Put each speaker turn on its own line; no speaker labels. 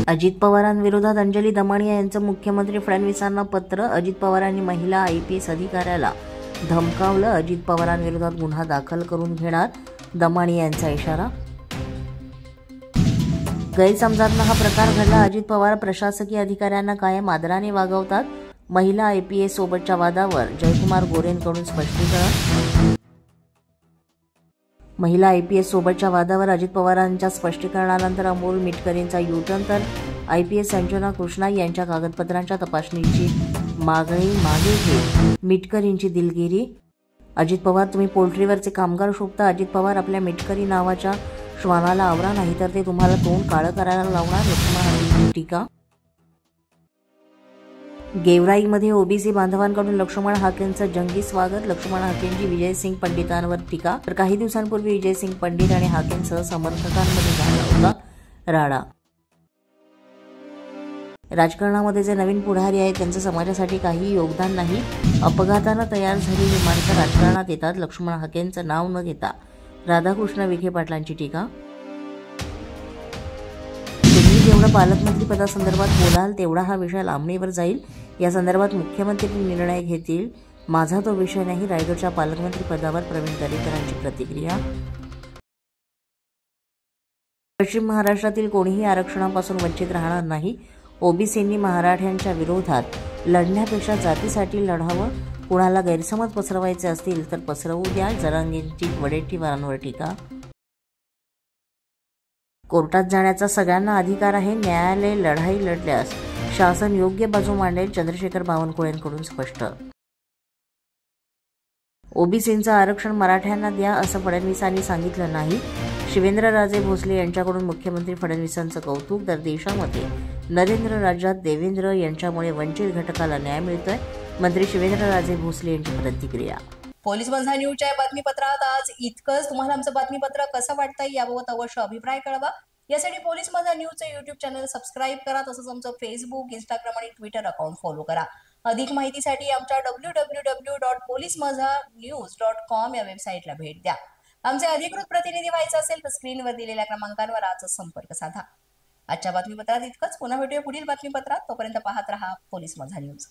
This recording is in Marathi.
अजित पवारांविरोधात अंजली दमानिया यांचं मुख्यमंत्री फडणवीसांना पत्र। अजित पवारांनी महिला IPS अधिकाऱ्याला धमकावलं। अजित पवारांविरोधात गुन्हा दाखल करून घेणार, दमानिया यांचा इशारा। गैरसमजातून हा प्रकार घडला। अजित पवार प्रशासकीय अधिकाऱ्यांना कायम आदराने वागवतात। महिला IPS सोबतच्या वादावर जयकुमार गोरेंकडून स्पष्टीकरण। महिला IPS सोबतच्या वादावर अजित पवारांच्या स्पष्टीकरणानंतर अमोल मिटकरींचा U-टर्न, तर IPS संजना कृष्णा यांच्या कागदपत्रांच्या तपासणीची मागणी मागे घेत मिटकरींची दिलगिरी। अजित पवार, तुम्ही पोल्ट्रीवरचे कामगार शोभता। अजित पवार, आपल्या मिटकरी नावाच्या श्वानाला आवरा, नाहीतर ते तुम्हाला तोंड काळं करायला लावणार, लक्ष्मण हाकेंची टीका। गेवराईमध्ये OBC बांधवांकडून लक्ष्मण हाकेंचं जंगी स्वागत। लक्ष्मण हाकेंची विजयसिंग पंडितांवर टीका। तर काही दिवसांपूर्वी विजयसिंग पंडित आणि हाकेंसह समर्थकांमध्ये झाला होता राडा। राजकारणामध्ये जे नवीन पुढारी आहेत त्यांचं समाजासाठी काही योगदान नाही। अपघातानं तयार झालेली माणसं राजकारणात येतात। लक्ष्मण हाकेंचं नाव न घेता राधाकृष्ण विखे पाटलांची टीका। तुम्ही जेवढं पालकमंत्री पदासंदर्भात बोलाल तेवढा हा विषय लांबणीवर जाईल। या संदर्भात मुख्यमंत्री निर्णय घेतील, माझा तो विषय नाही। रायगडच्या पालकमंत्री पदावर प्रवीण दरेकरांची प्रतिक्रिया। पश्चिम महाराष्ट्रातील कोणीही आरक्षणापासून वंचित राहणार नाही। OBCंनी मराठ्यांच्या विरोधात लढण्यापेक्षा जातीसाठी लढावं। कुणाला गैरसमज पसरवायचे असतील तर पसरवू द्या, जरांगेंची वडेट्टीवारांवर टीका। कोर्टात जाण्याचा सगळ्यांना अधिकार आहे। न्यायालय लढाई लढल्यास शासन योग्य बाजू मांडेल, चंद्रशेखर बावनकुळेंकडून स्पष्ट। OBCंचं आरक्षण मराठ्यांना द्या असं फडणवीसांनी सांगितलं नाही। शिवेंद्रराजे भोसले यांच्याकडून मुख्यमंत्री फडणवीसांचं कौतुक। तर देशामध्ये नरेंद्र राज्यात देवेंद्र यांच्यामुळे वंचित घटकाला न्याय मिळतोय, मंत्री शिवेंद्रराजे भोसले यांची प्रतिक्रिया।
पोलीस माझा न्यूजच्या बातमीपत्रात आज इतकंच। तुम्हाला आमचं बातमीपत्र कसं वाटतंय याबाबत अवश्य अभिप्राय कळवा। यासाठी पोलीस माझा न्यूजचं YouTube चॅनल सबस्क्राईब करा, तसंच आमचं Facebook, Instagram आणि Twitter अकाउंट फॉलो करा। अधिक माहितीसाठी आमच्या www.policemazhanews.com या वेबसाईटला भेट द्या। आमचे अधिकृत प्रतिनिधी व्हायचं असेल तर स्क्रीनवर दिलेल्या क्रमांकांवर आजच संपर्क साधा। आजच्या बातमीपत्रात इतकंच। पुन्हा भेटूया पुढील बातमीपत्रात। तोपर्यंत पाहत रहा पोलीस माझा न्यूज।